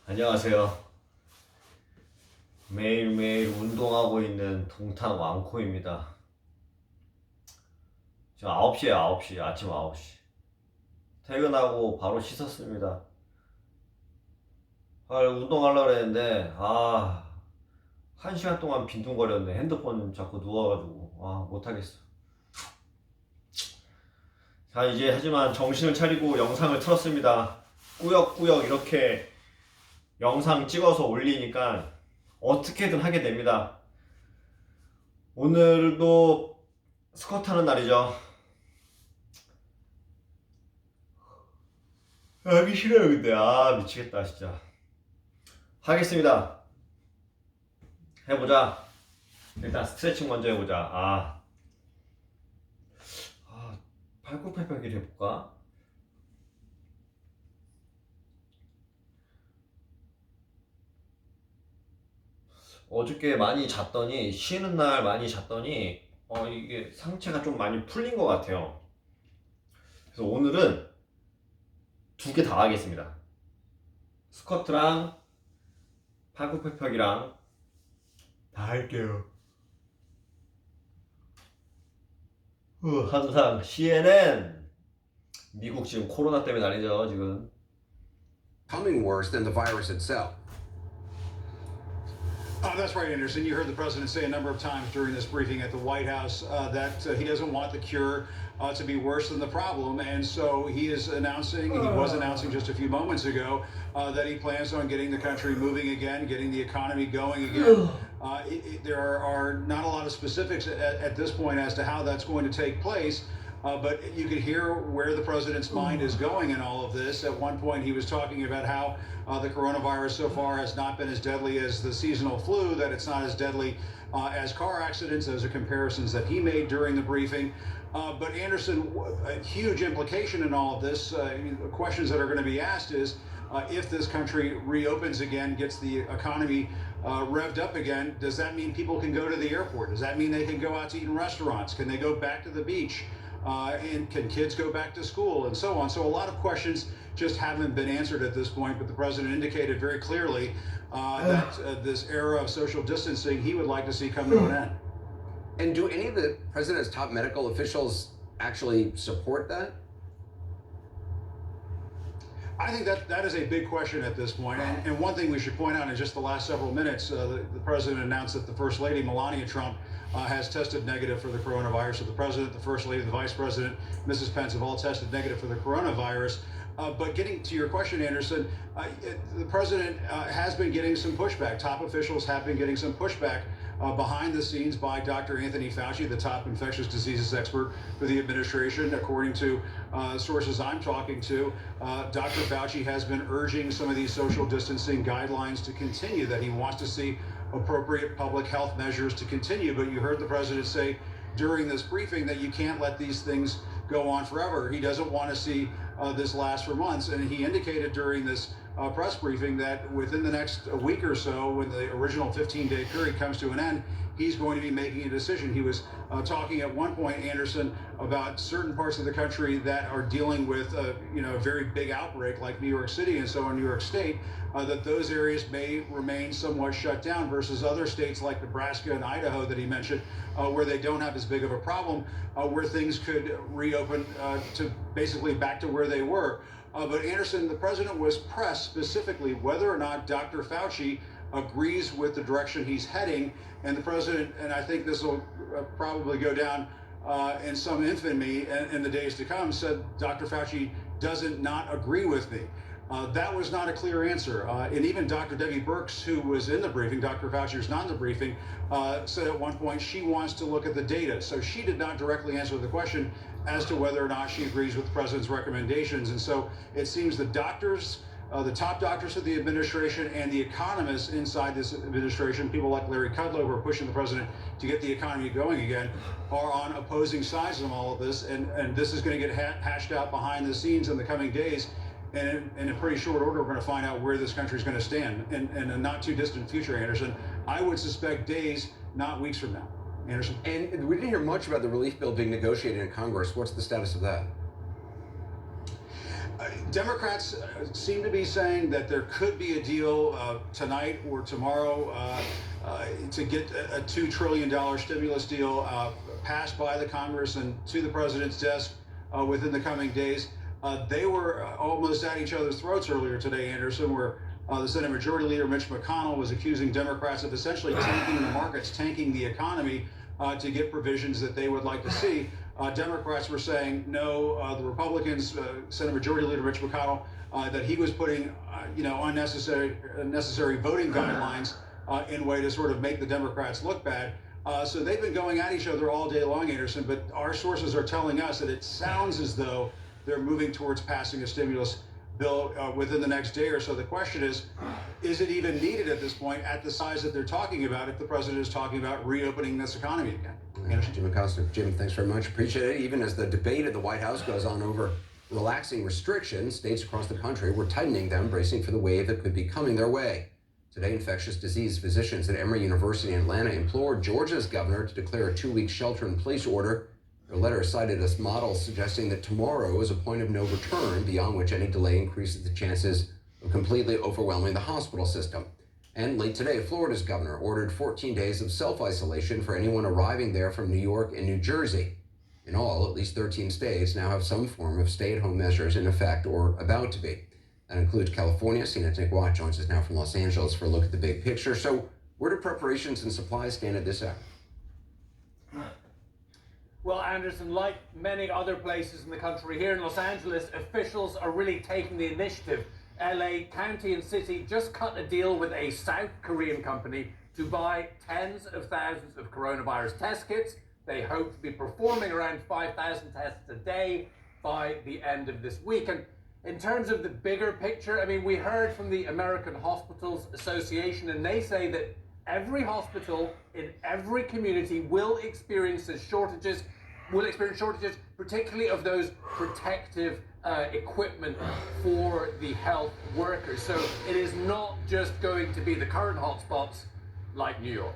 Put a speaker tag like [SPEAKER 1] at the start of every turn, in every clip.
[SPEAKER 1] 안녕하세요. 매일매일 운동하고 있는 동탄 왕코입니다. 지금 9시에요, 9시. 아침 9시. 퇴근하고 바로 씻었습니다. 운동하려고 했는데, 1시간 동안 빈둥거렸네. 핸드폰 잡고 누워가지고. 못하겠어. 자, 이제 하지만 정신을 차리고 영상을 틀었습니다. 꾸역꾸역 이렇게 영상 찍어서 올리니까 어떻게든 하게 됩니다. 오늘도 스쿼트 하는 날이죠. 하기 싫어요, 근데. 미치겠다, 진짜. 하겠습니다. 해보자. 일단 스트레칭 먼저 해보자. 팔굽혀펴기를 해볼까? 어저께 많이 잤더니, 쉬는 날 많이 잤더니, 이게 상체가 좀 많이 풀린 것 같아요. 그래서 오늘은 2개 다 하겠습니다. 스쿼트랑 팔굽혀펴기랑 다 할게요. 항상 CNN, 미국 지금 코로나 때문에 난리죠, 지금.
[SPEAKER 2] Coming worse than the virus itself.
[SPEAKER 3] That's right, Anderson. You heard the president say a number of times during this briefing at the White House that he doesn't want the cure to be worse than the problem. And so he was announcing just a few moments ago that he plans on getting the country moving again, getting the economy going again. There are not a lot of specifics at this point as to how that's going to take place. But you could hear where the president's mind is going in all of this. At one point, he was talking about how the coronavirus so far has not been as deadly as the seasonal flu, that it's not as deadly as car accidents. Those are comparisons that he made during the briefing. But Anderson, a huge implication in all of this, the questions that are going to be asked is, if this country reopens again, gets the economy revved up again, does that mean people can go to the airport? Does that mean they can go out to eat in restaurants? Can they go back to the beach? And can kids go back to school, and so on? So a lot of questions just haven't been answered at this point, but the president indicated very clearly that this era of social distancing he would like to see come to an end.
[SPEAKER 2] And do any of the president's top medical officials actually support that?
[SPEAKER 3] I think that is a big question at this point. And one thing we should point out in just the last several minutes, the president announced that the First Lady, Melania Trump, has tested negative for the coronavirus. So the president, the First Lady, the Vice President, Mrs. Pence have all tested negative for the coronavirus. But getting to your question, Anderson, the president has been getting some pushback. Top officials have been getting some pushback behind the scenes by Dr. Anthony Fauci, the top infectious diseases expert for the administration. According to sources I'm talking to, Dr. Fauci has been urging some of these social distancing guidelines to continue, that he wants to see appropriate public health measures to continue. But you heard the president say during this briefing that you can't let these things go on forever. He doesn't want to see this last for months. And he indicated during this press briefing that within the next week or so, when the original 15-day period comes to an end, he's going to be making a decision. He was talking at one point, Anderson, about certain parts of the country that are dealing with a very big outbreak, like New York City and so on, New York State, that those areas may remain somewhat shut down versus other states like Nebraska and Idaho that he mentioned, where they don't have as big of a problem, where things could reopen to basically back to where they were. But Anderson, the president was pressed specifically whether or not Dr. Fauci agrees with the direction he's heading. And the president, and I think this will probably go down in some infamy in the days to come, said Dr. Fauci doesn't not agree with me. That was not a clear answer. And even Dr. Debbie Birx, who was in the briefing, Dr. Fauci was not in the briefing, said at one point she wants to look at the data. So she did not directly answer the question as to whether or not she agrees with the president's recommendations. And so it seems the doctors, the top doctors of the administration and the economists inside this administration, people like Larry Kudlow, who are pushing the president to get the economy going again, are on opposing sides of all of this. And this is going to get hashed out behind the scenes in the coming days. And in a pretty short order, we're going to find out where this country is going to stand in a not too distant future, Anderson. I would suspect days, not weeks from now. Anderson?
[SPEAKER 2] And we didn't hear much about the relief bill being negotiated in Congress. What's the status of that?
[SPEAKER 3] Democrats seem to be saying that there could be a deal tonight or tomorrow to get a $2 trillion stimulus deal passed by the Congress and to the president's desk within the coming days. They were almost at each other's throats earlier today, Anderson, where the Senate Majority Leader Mitch McConnell was accusing Democrats of essentially tanking the markets, tanking the economy to get provisions that they would like to see. Democrats were saying no. The Republicans, Senate Majority Leader Mitch McConnell, that he was putting, unnecessary voting guidelines in a way to sort of make the Democrats look bad. So they've been going at each other all day long, Anderson. But our sources are telling us that it sounds as though they're moving towards passing a stimulus bill within the next day or so. The question is it even needed at this point at the size that they're talking about if the president is talking about reopening this economy again?
[SPEAKER 2] Jim Acosta. Jim, thanks very much. Appreciate it. Even as the debate at the White House goes on over relaxing restrictions, states across the country were tightening them, bracing for the wave that could be coming their way. Today, infectious disease physicians at Emory University in Atlanta implored Georgia's governor to declare a 2-week shelter-in-place order. Their letter cited as model suggesting that tomorrow is a point of no return, beyond which any delay increases the chances of completely overwhelming the hospital system. And late today, Florida's governor ordered 14 days of self-isolation for anyone arriving there from New York and New Jersey. In all, at least 13 states now have some form of stay-at-home measures in effect or about to be. That includes California. CNN's Nick Watt joins us now from Los Angeles for a look at the big picture. So where do preparations and supplies stand at this hour?
[SPEAKER 4] Well, Anderson, like many other places in the country, here in Los Angeles, officials are really taking the initiative. LA County and City just cut a deal with a South Korean company to buy tens of thousands of coronavirus test kits. They hope to be performing around 5,000 tests a day by the end of this week. And in terms of the bigger picture, I mean, we heard from the American Hospitals Association, and they say that every hospital in every community will experience shortages, particularly of those protective equipment for the health workers. So it is not just going to be the current hotspots like New York.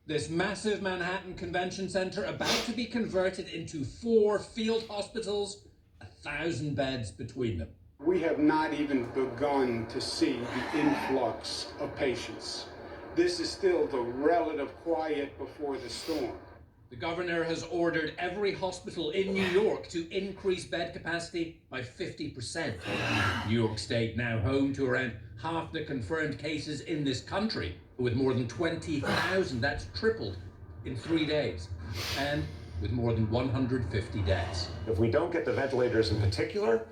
[SPEAKER 4] This massive Manhattan Convention Center about to be converted into 4 field hospitals, 1,000 beds between them.
[SPEAKER 5] We have not even begun to see the influx of patients. This is still the relative quiet before the storm.
[SPEAKER 4] The governor has ordered every hospital in New York to increase bed capacity by 50%. New York State now home to around half the confirmed cases in this country, with more than 20,000, that's tripled in 3 days, and with more than 150 deaths.
[SPEAKER 6] If we don't get the ventilators in particular,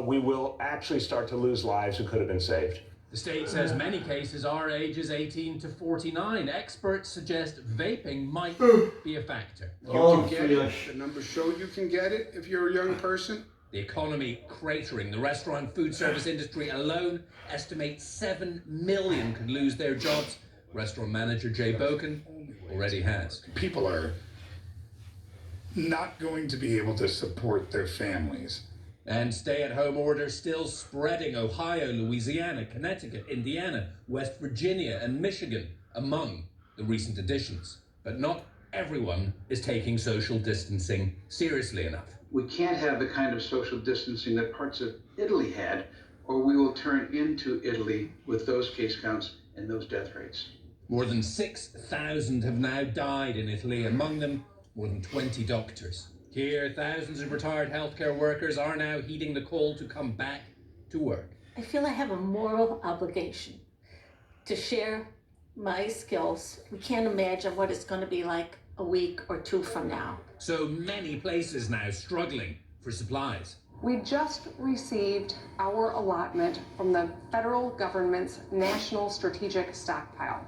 [SPEAKER 6] we will actually start to lose lives who could have been saved.
[SPEAKER 4] The state says many cases are ages 18 to 49. Experts suggest vaping might be a factor.
[SPEAKER 5] You can get it. The numbers show you can get it if you're a young person.
[SPEAKER 4] The economy cratering. The restaurant food service industry alone estimates 7 million could lose their jobs. Restaurant manager Jay Boken already has.
[SPEAKER 7] People are not going to be able to support their families.
[SPEAKER 4] And stay-at-home orders still spreading. Ohio, Louisiana, Connecticut, Indiana, West Virginia, and Michigan among the recent additions. But not everyone is taking social distancing seriously enough.
[SPEAKER 8] We can't have the kind of social distancing that parts of Italy had, or we will turn into Italy with those case counts and those death rates.
[SPEAKER 4] More than 6,000 have now died in Italy, among them more than 20 doctors. Here, thousands of retired healthcare workers are now heeding the call to come back to work.
[SPEAKER 9] I feel I have a moral obligation to share my skills. We can't imagine what it's going to be like a week or 2 from now.
[SPEAKER 4] So many places now struggling for supplies.
[SPEAKER 10] We just received our allotment from the federal government's National Strategic Stockpile.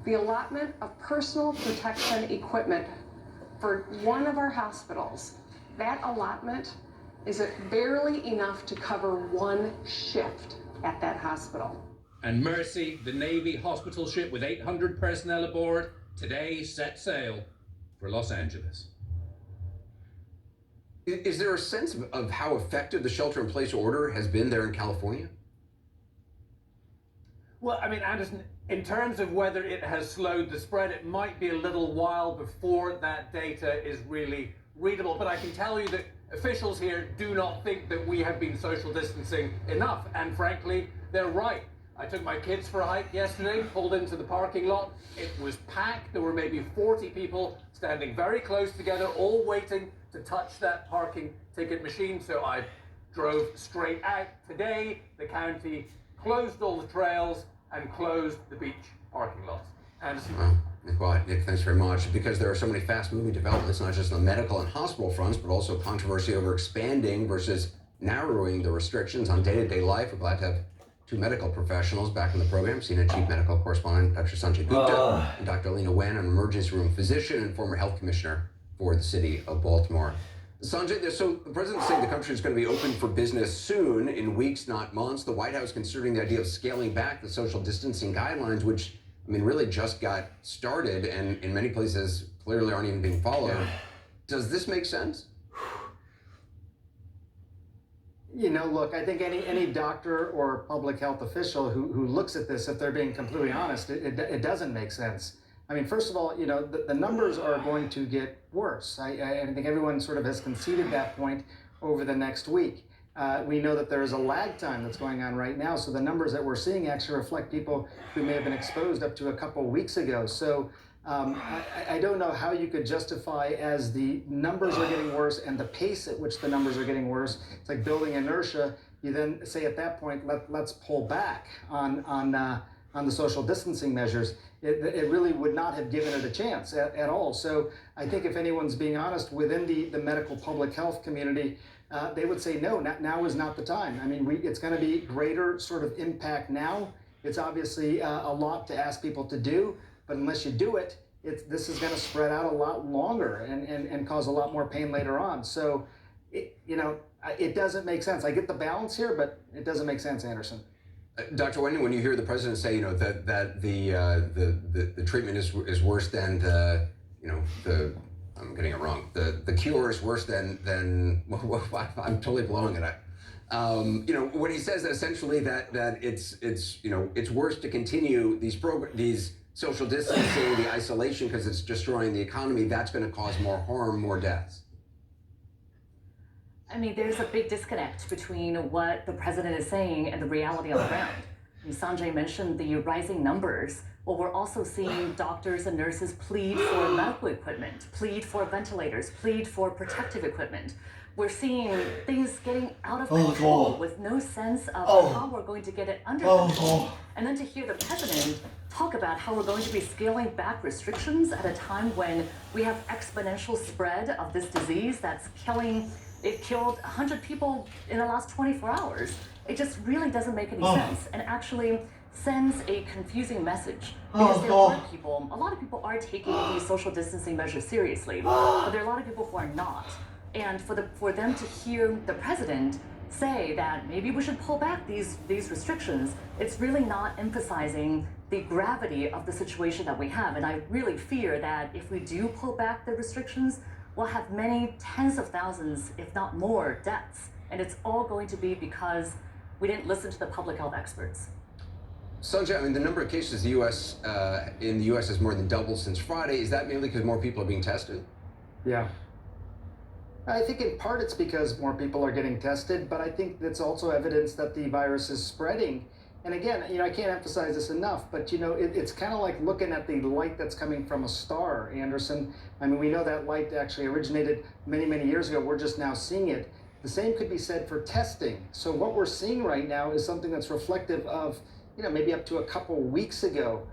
[SPEAKER 10] The allotment of personal protection equipment for one of our hospitals, that allotment is barely enough to cover 1 shift at that hospital.
[SPEAKER 4] And Mercy, the Navy hospital ship with 800 personnel aboard, today set sail for Los Angeles.
[SPEAKER 2] Is there a sense of how effective the shelter-in-place order has been there in California?
[SPEAKER 4] Well, I mean, Anderson, In terms of whether it has slowed the spread, it might be a little while before that data is really readable. But I can tell you that officials here do not think that we have been social distancing enough. And frankly, they're right. I took my kids for a hike yesterday, pulled into the parking lot. It was packed. There were maybe 40 people standing very close together, all waiting to touch that parking ticket machine. So I drove straight out. Today, the county closed all the trails and closed the beach parking lots. Anderson?
[SPEAKER 2] Well, Nick, thanks very much. Because there are so many fast-moving developments, not just on the medical and hospital fronts, but also controversy over expanding versus narrowing the restrictions on day-to-day life. We're glad to have two medical professionals back in the program, Senior Chief Medical Correspondent Dr. Sanjay Gupta and Dr. Lena Wen, an emergency room physician and former health commissioner for the city of Baltimore. Sanjay, so the president's saying the country is going to be open for business soon, in weeks, not months. The White House considering the idea of scaling back the social distancing guidelines, which, I mean, really just got started and in many places clearly aren't even being followed. Yeah. Does this make sense?
[SPEAKER 11] You know, look, I think any doctor or public health official who looks at this, if they're being completely honest, it doesn't make sense. I mean, first of all, you know, the numbers are going to get worse. I think everyone sort of has conceded that point over the next week. We know that there is a lag time that's going on right now, so the numbers that we're seeing actually reflect people who may have been exposed up to a couple weeks ago. So I don't know how you could justify, as the numbers are getting worse and the pace at which the numbers are getting worse, it's like building inertia. You then say at that point, let's pull back on the social distancing measures. It really would not have given it a chance at all. So I think if anyone's being honest within the medical public health community, they would say, no, now is not the time. I mean, it's going to be greater sort of impact now. It's obviously a lot to ask people to do, but unless you do it, this is going to spread out a lot longer and cause a lot more pain later on. So, it doesn't make sense. I get the balance here, but it doesn't make sense, Anderson.
[SPEAKER 2] Dr. Wen, when you hear the president say, you know, that the treatment is worse than I'm getting it wrong. The cure is worse than I'm totally blowing it. When he says essentially that it's worse to continue these social distancing, the isolation, because it's destroying the economy, that's going to cause more harm, more deaths.
[SPEAKER 12] I mean, there's a big disconnect between what the president is saying and the reality on the ground. I mean, Sanjay mentioned the rising numbers. Well, we're also seeing doctors and nurses plead for medical equipment, plead for ventilators, plead for protective equipment. We're seeing things getting out of control with no sense of how we're going to get it under control. And then to hear the president talk about how we're going to be scaling back restrictions at a time when we have exponential spread of this disease that's killing. It killed 100 people in the last 24 hours. It just really doesn't make any sense, and actually sends a confusing message. Because there are people, a lot of people are taking these social distancing measures seriously, but there are a lot of people who are not. And for them to hear the president say that maybe we should pull back these restrictions, it's really not emphasizing the gravity of the situation that we have. And I really fear that if we do pull back the restrictions, we'll have many tens of thousands, if not more, deaths. And it's all going to be because we didn't listen to the public health experts.
[SPEAKER 2] Sanjay, I mean, the number of cases in the U.S. has more than doubled since Friday. Is that mainly because more people are being tested?
[SPEAKER 11] Yeah. I think in part it's because more people are getting tested, but I think that's also evidence that the virus is spreading. And again, I can't emphasize this enough, but it's kind of like looking at the light that's coming from a star, Anderson. I mean, we know that light actually originated many, many years ago. We're just now seeing it. The same could be said for testing. So what we're seeing right now is something that's reflective of, maybe up to a couple weeks ago,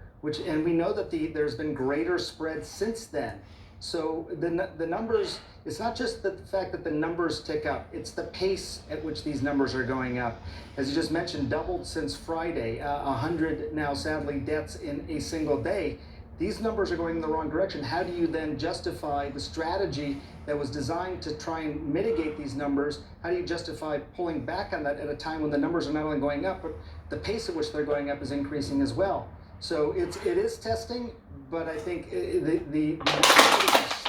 [SPEAKER 11] and we know that there's been greater spread since then. So the numbers, it's not just the fact that the numbers tick up, it's the pace at which these numbers are going up. As you just mentioned, doubled since Friday, 100 now sadly deaths in a single day. These numbers are going in the wrong direction. How do you then justify the strategy that was designed to try and mitigate these numbers? How do you justify pulling back on that at a time when the numbers are not only going up, but the pace at which they're going up is increasing as well? So it is testing, but I think the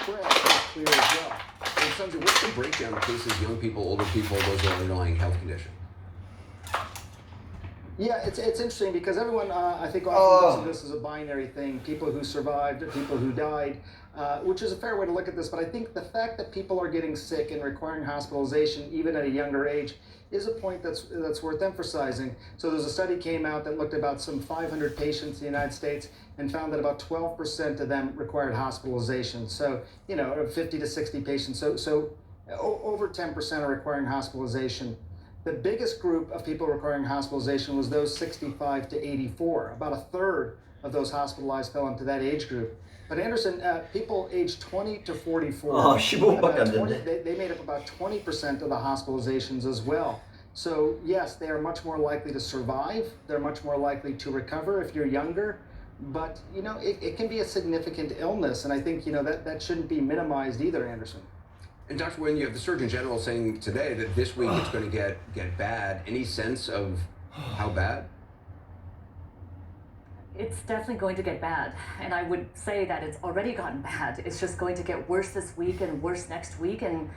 [SPEAKER 11] spread is clear as well.
[SPEAKER 2] And Sanjay, what's the breakdown of cases, young people, older people, those with underlying health conditions?
[SPEAKER 11] Yeah, it's interesting because everyone, I think, often looks at this as a binary thing, people who survived or people who died, which is a fair way to look at this. But I think the fact that people are getting sick and requiring hospitalization even at a younger age is a point that's worth emphasizing. So there's a study came out that looked at about some 500 patients in the United States and found that about 12% of them required hospitalization. So, 50 to 60 patients. So over 10% are requiring hospitalization. The biggest group of people requiring hospitalization was those 65 to 84. About a third of those hospitalized fell into that age group. But Anderson, people aged 20 to 44,
[SPEAKER 1] 15분밖에 안 됐네.
[SPEAKER 11] they made up about 20% of the hospitalizations as well. So yes, they are much more likely to survive. They're much more likely to recover if you're younger. But it can be a significant illness, and I think that shouldn't be minimized either, Anderson.
[SPEAKER 2] And Dr. Nguyen, you have the Surgeon General saying today that this week it's going to get bad. Any sense of how bad?
[SPEAKER 12] It's definitely going to get bad. And I would say that it's already gotten bad. It's just going to get worse this week and worse next week. And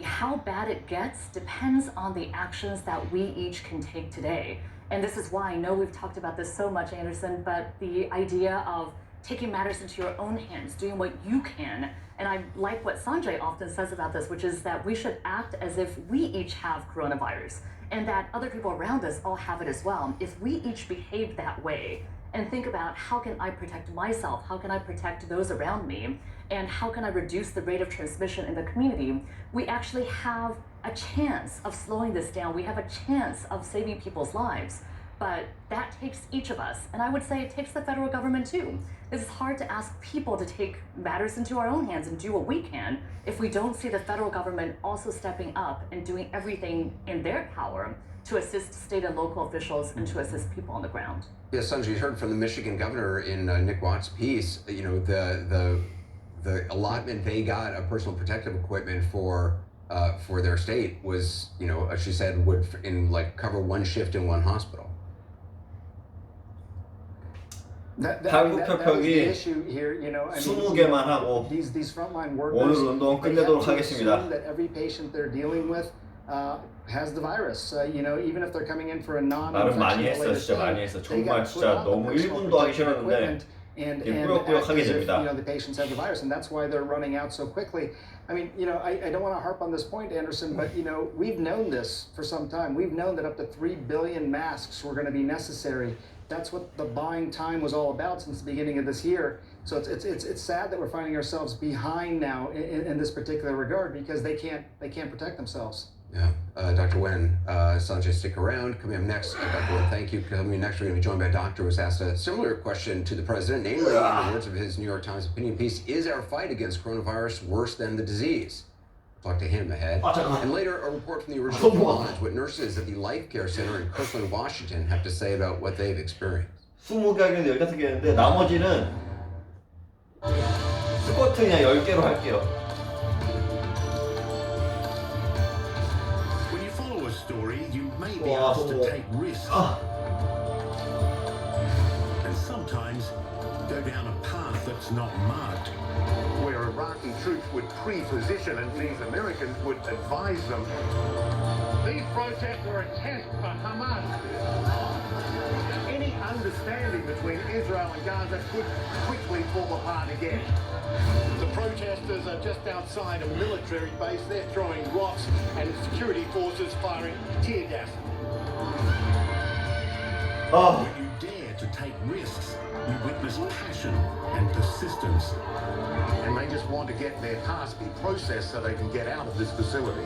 [SPEAKER 12] how bad it gets depends on the actions that we each can take today. And this is why I know we've talked about this so much, Anderson, but the idea of taking matters into your own hands, doing what you can. And I like what Sanjay often says about this, which is that we should act as if we each have coronavirus and that other people around us all have it as well. If we each behave that way and think about how can I protect myself, how can I protect those around me, and how can I reduce the rate of transmission in the community, we actually have a chance of slowing this down. We have a chance of saving people's lives. But that takes each of us, and I would say it takes the federal government too. It's hard to ask people to take matters into our own hands and do what we can if we don't see the federal government also stepping up and doing everything in their power to assist state and local officials and to assist people on the ground.
[SPEAKER 2] Yes, Sanjay, you heard from the Michigan governor in Nick Watt's piece. The allotment they got of personal protective equipment for their state was, she said, would cover one shift in one hospital.
[SPEAKER 1] 한국 협력이 20개만 하고 오늘 운동 끝내도록 하겠습니다. 말은 많이 했어, 진짜 많이 했어. 정말 진짜 너무 1분도 하기 싫었는데 꾸역꾸역하게 됩니다.
[SPEAKER 11] The patients have the virus, and that's why they're running out so quickly. I mean, I don't want to harp on this point, Anderson, but we've known this for some time. We've known that up to 3 billion masks were going to be necessary. That's what the buying time was all about since the beginning of this year. So it's sad that we're finding ourselves behind now in this particular regard because they can't protect themselves.
[SPEAKER 2] Yeah, Dr. Nguyen, Sanjay, stick around. Coming up next, Dr. Nguyen, thank you. Coming next, we're going to be joined by a doctor who was asked a similar question to the president, namely, in the words of his New York Times opinion piece, is our fight against coronavirus worse than the disease? Talk to him ahead. And later, a report from the original lodge, what nurses at the Life Care Center in Kirkland, Washington have to say about what they've experienced.
[SPEAKER 1] 20개 하겠는데 15개 했는데 나머지는 스쿼트 그냥 10개로 할게요.
[SPEAKER 13] When you follow a story, you may be asked to take risks. And sometimes go down a path that's not marked.
[SPEAKER 6] Where Iraqi troops would pre-position and these Americans would advise them.
[SPEAKER 4] These protests are a test for Hamas.
[SPEAKER 6] Any understanding between Israel and Gaza could quickly fall apart again.
[SPEAKER 5] The protesters are just outside a military base. They're throwing rocks and security forces firing tear gas.
[SPEAKER 13] When you dare to take risks, you witness passion and persistence.
[SPEAKER 6] And they just want to get their task be processed so they can get out of this facility.